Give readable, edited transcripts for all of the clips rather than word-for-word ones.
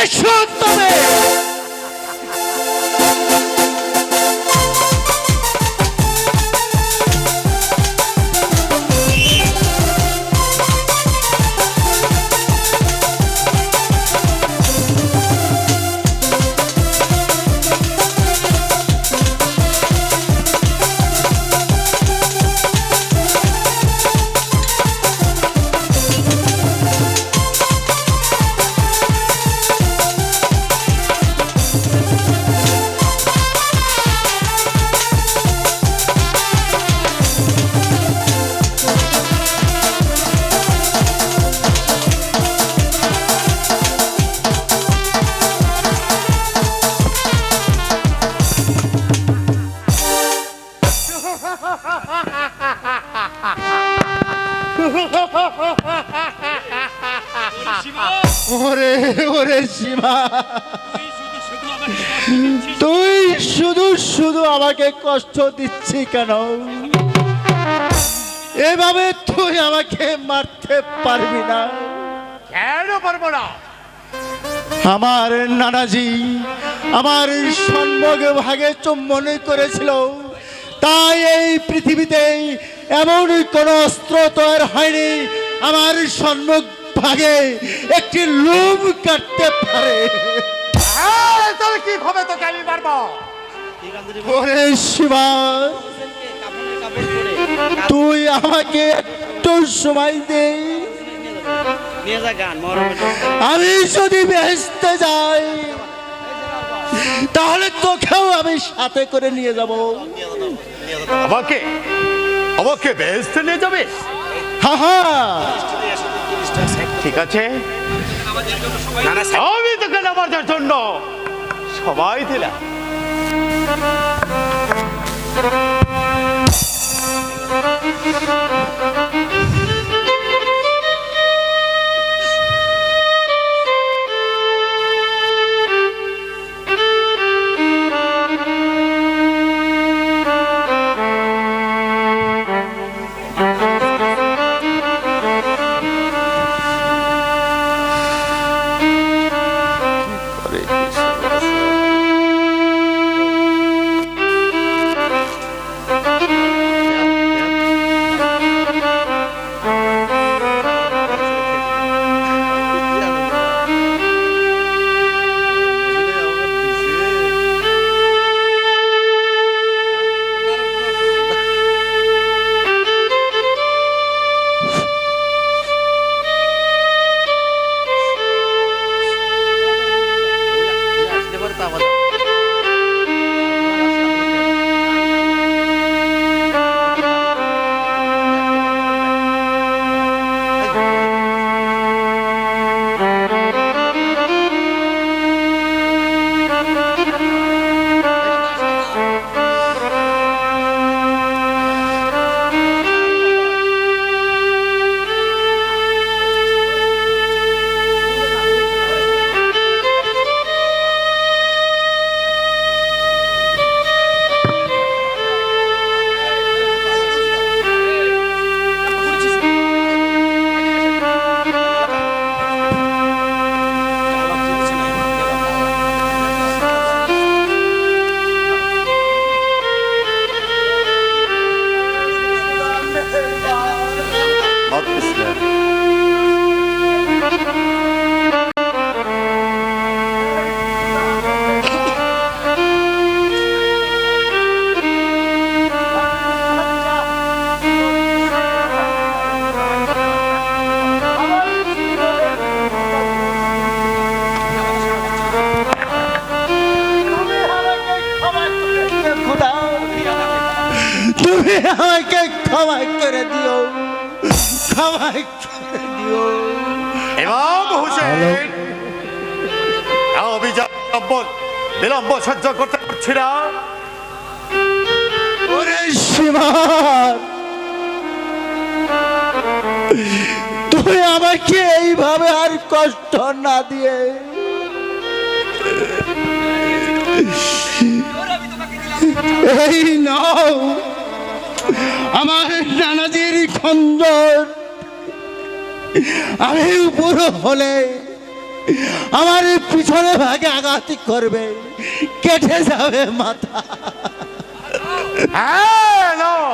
এসো তবে। ওরে ওরে সীমা, তুই শুধু শুধু আমাকে কষ্ট দিচ্ছি কেন? এভাবে তুই আমাকে মারতে পারবি না। কেন পারবো না? আমার নানাজি আমার সম্মুখ ভাগে চুম্বন করেছিল, তাই এই পৃথিবীতে এমন কোন অস্ত্র তৈরি হয়নি আমার সম্মুখ ভাগে একটি লোম কাটতে পারে। তাহলে কি হবে? তোকে আমি মারবো। ওরে শিবা, তুই আমাকে একটু সময় দে। আমি যদি বেহেশতে যাই তাহলে তোকেও আমি সাথে করে নিয়ে যাব। আমাকে আমাকে বেহেশতে নিয়ে যাবে? হ্যাঁ হ্যাঁ, ঠিক আছে, আমি তোকে নামার জন্য সবাই দিলাম। তুমি আমাকে ক্ষমা করে দিও, ক্ষমা করে দিও। ইমাম হোসেন, বিলম্ব সহ্য করতে পারছি না। ওরে সীমান, তুই আমাকে এইভাবে আর কষ্ট না দিয়ে এই নাও আমার নানাজির খঞ্জর। আমি উপর হলে আমার পিছনে ভাগে আঘাত করবে, কেটে যাবে মাথা। হ্যাঁ, নাও।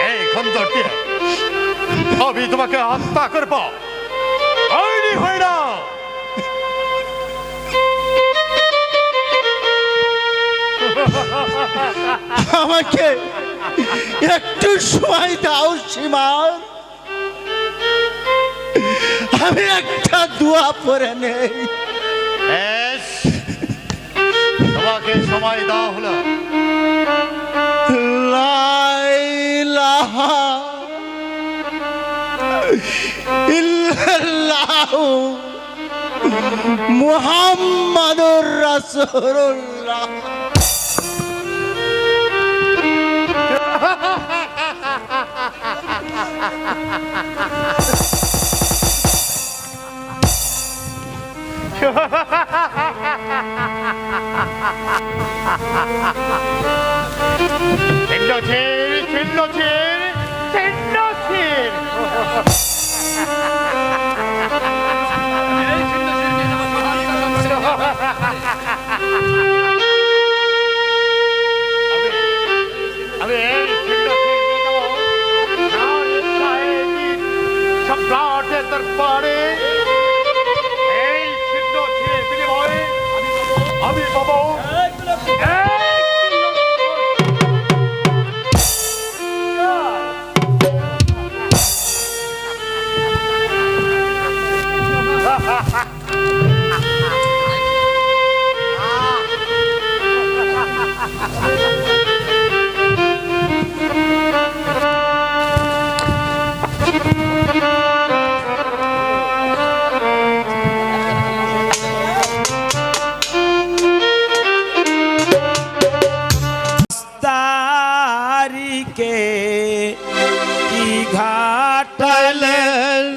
এই খন্দর দিয়ে আমি তোমাকে হত্যা করবো। তৈরি হয়ে নাও। আমাকে একটু সময় দাও সীমান, আমি একটা দোয়া পড়ে নেই। বেশ, তোমাকে সময় দেওয়া হলো। লা ইলাহা ইল্লাল্লাহু মুহাম্মাদুর রাসূলুল্লাহ। আমি এই সম্রাটের দরবারে এই ছিন্ন ছিনের বিনিময়ে আমি পাবো তারিকে কি ঘাটালে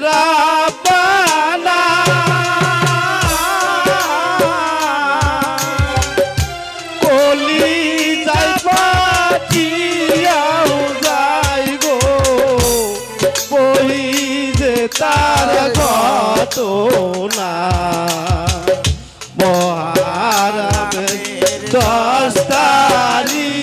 রাবানা কলি যাই পাঠিয়াও যাই গো বলি যে তার কত না মহারামের 10 তারিখে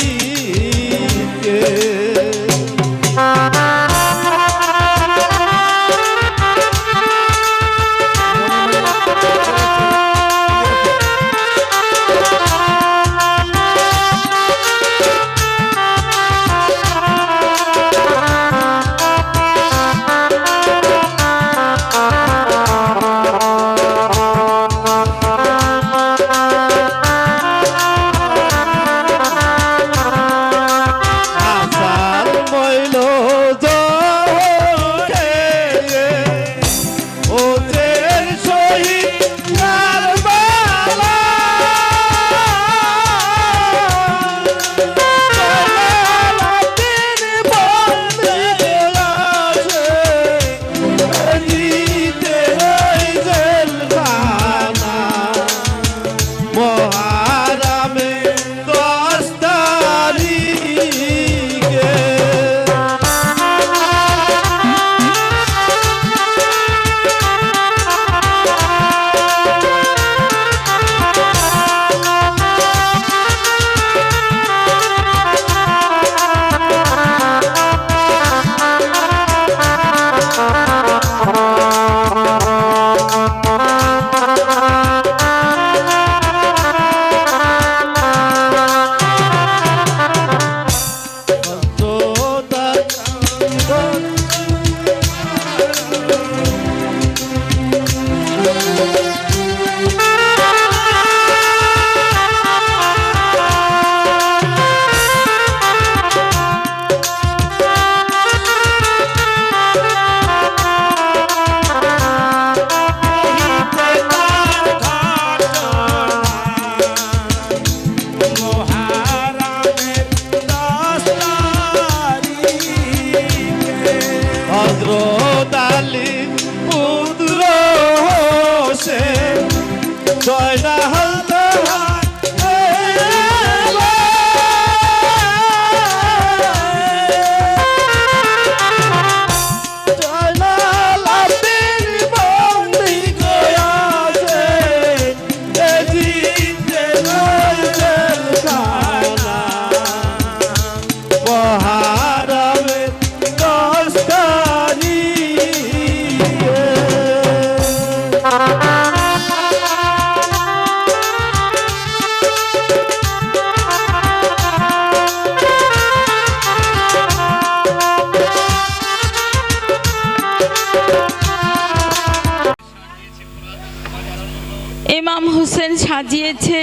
ইমাম হোসেন সাজিয়েছে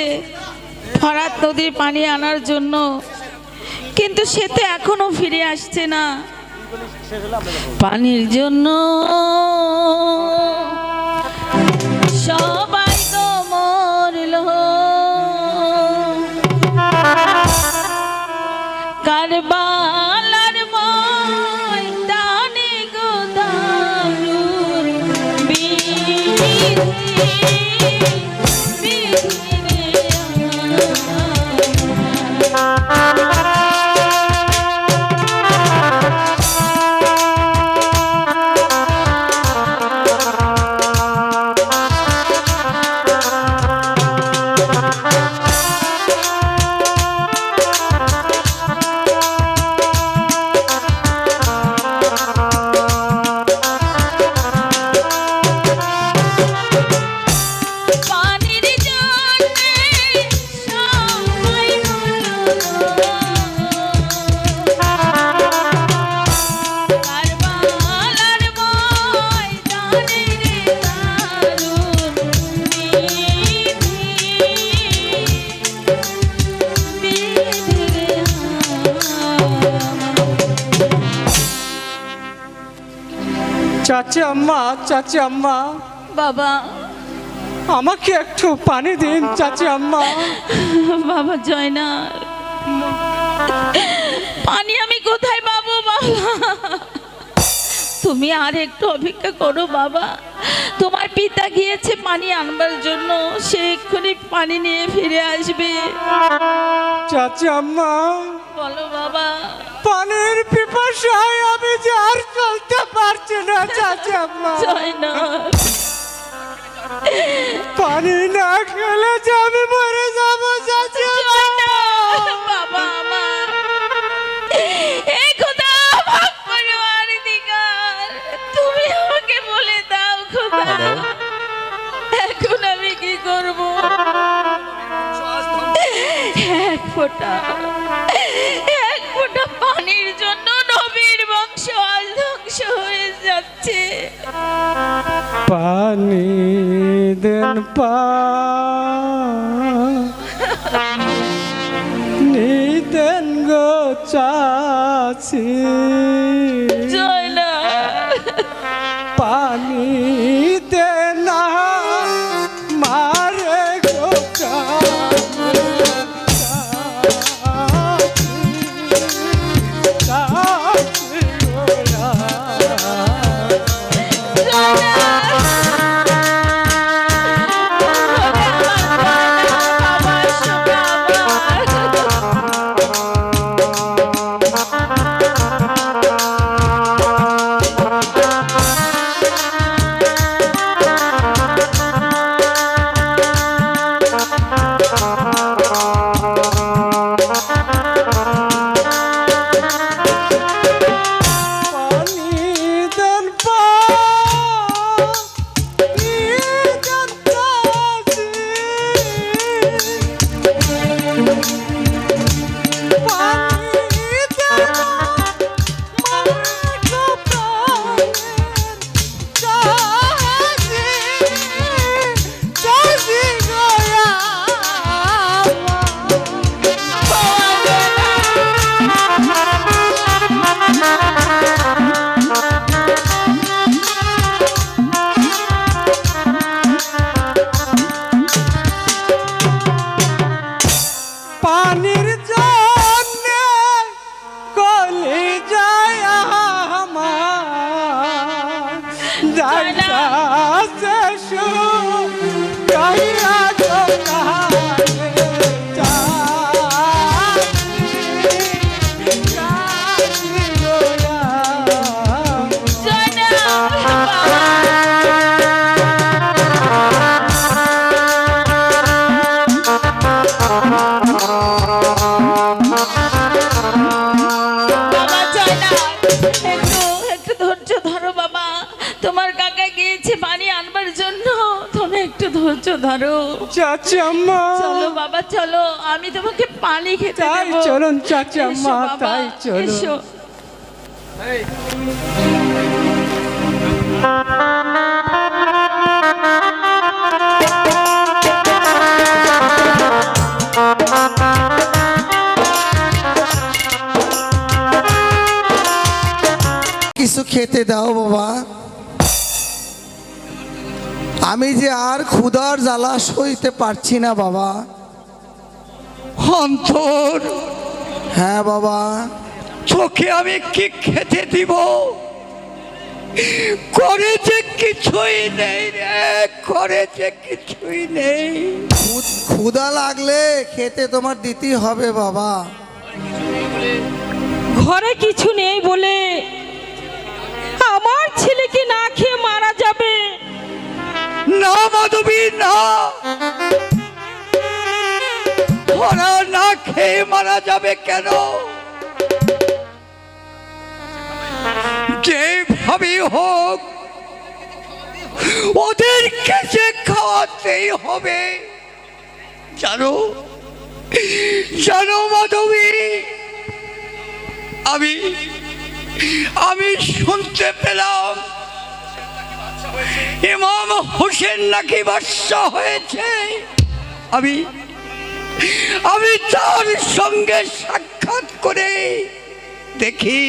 ফরাত নদীর পানি আনার জন্য, কিন্তু সে তো এখনো ফিরে আসছে না পানির জন্য। সবাই তো মরল, কারবালার ময়দানে গো দারুণ বিধি, বিধি পানির জন্যে সবাই কারবালার ময়দানে রে দারুণ বিধি, বিধি রে চাচি আম্মা, চাচি আম্মা, বাবা, আমাকে একটু পানি দিন চাচি আম্মা। বাবা জয়না, পানি আমি কোথায় পাবো বাবা? তুমি আর একটু অপেক্ষা করো বাবা। তোমার পিতা গিয়েছে পানি আনবার জন্য, সে এক্ষুনি পানি নিয়ে ফিরে আসবে। চাচি আম্মা, বলো বাবা। পানির পিপাসায় আমি যে আর চলতে পারছি না চাচি আম্মা। জয়না, পানি না খেলে যে আমি মরে যাবো চাচি আম্মা। জয়না, বাবা আমার, এই খোদা পাক পরওয়ারদিগার, তুমি আমাকে বলে দাও খোদা, এখন আমি কি করব? এক ফোঁটা পানির জন্য নবীর বংশ আজ ধ্বংস হয়ে যাচ্ছে। পানি দেন পানি দেন গো চাচি, জয়না, পানি দেন না মারে গো ধৈর্য ধরো। চাচি আম্মা, চলো বাবা চলো, আমি তোমাকে পানি খেতে তাই দেবো। চলুন চাচি এসো আম্মা, বাবা, তাই চলুন। এসো। খেতে দাও বাবা, আমি যে আর ক্ষুধার জ্বালা সইতে পারছি না বাবা। অন্তর, হ্যাঁ বাবা। তোকে আমি কি খেতে দিব? করে যে কিছুই নেই রে, করে যে কিছুই নেই। ক্ষুধা লাগলে খেতে তোমার দিতেই হবে বাবা। ঘরে কিছু নেই বলে আমার ছেলেকে না খেয়ে মারা যাবে? না মাধবী, না, ওরা না খেয়ে মারা যাবে কেন? যেভাবে হোক ওদেরকে যে খাওয়াতেই হবে। জানো জানো মাধবী, আমি শুনতে পেলাম ইমাম হোসেন নাকি বাদশা হয়েছে। আমি তার সঙ্গে সাক্ষাৎ করে দেখি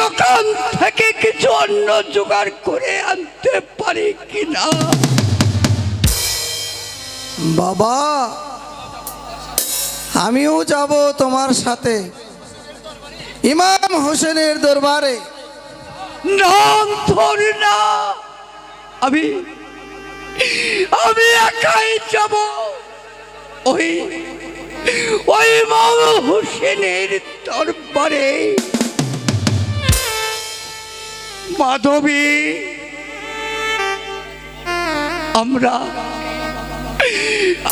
ওখান থেকে কিছু অন্য জোগাড় করে আনতে পারি কিনা। বাবা, আমিও যাব তোমার সাথে ইমাম হোসেনের দরবারে। নাম ধর না, আমি একাই যাব ওই ইমাম হোসেনের দরবারে। মাধবী,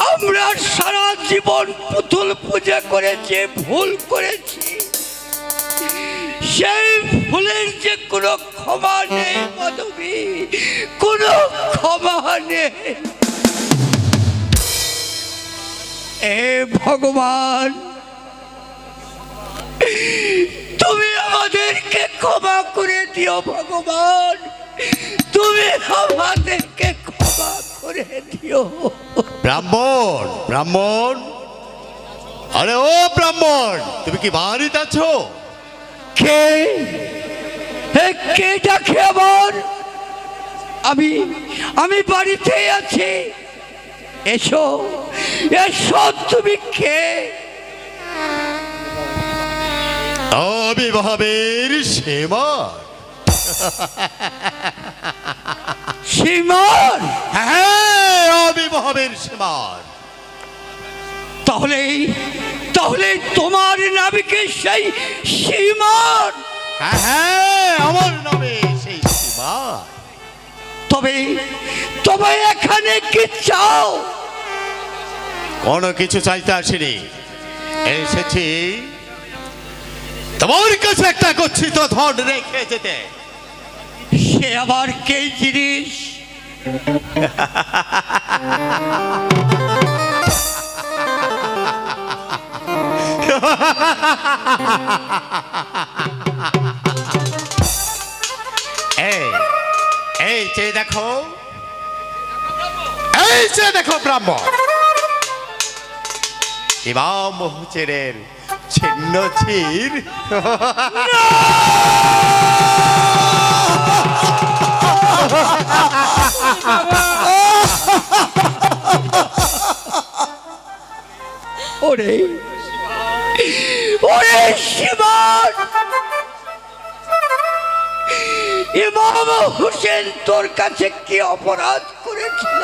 আমরা সারা জীবন পুতুল পূজা করে যে ভুল করেছি, সেই ভুলের যে কোনো ক্ষমা নেই মাধবী, কোনো ক্ষমা নেই। এ ভগবান, তুমি আমাদেরকে ক্ষমা করে দিও ভগবান, তুমি আমাদেরকে ক্ষমা করে দিও। ব্রাহ্মণ, আরে ও ব্রাহ্মণ, তুমি কি বাড়িতে আছো? কে ডাকে আমার? আমি বাড়িতেই আছি। এসো তুমি কে? অবিবাহের সীমার? হ্যাঁ, অবিবাহের সীমার। তাহলে তোমার নাবিকে সেই সীমার? হ্যাঁ, আমার নামে সেই সীমার। তবে এখানে কি চাও? কোনো কিছু চাইতে আসিনি, এসেছি তোমার কাছে একটা গচ্ছিত ধন রেখে যেতে। সে আবার কে জিনিস? এই যে দেখো, ব্রাহ্মণ, ইমাম হোসেনের ছিন্ন চির। ওরে শিবান, ইমাম হোসেন তোর কাছে কি অপরাধ করেছিল?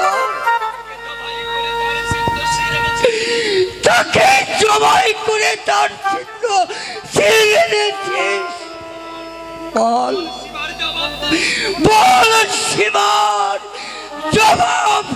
তাকে জবাই করে তার চিহ্ন ছিঁড়ে এনেছিস। বল শিবান, জবাই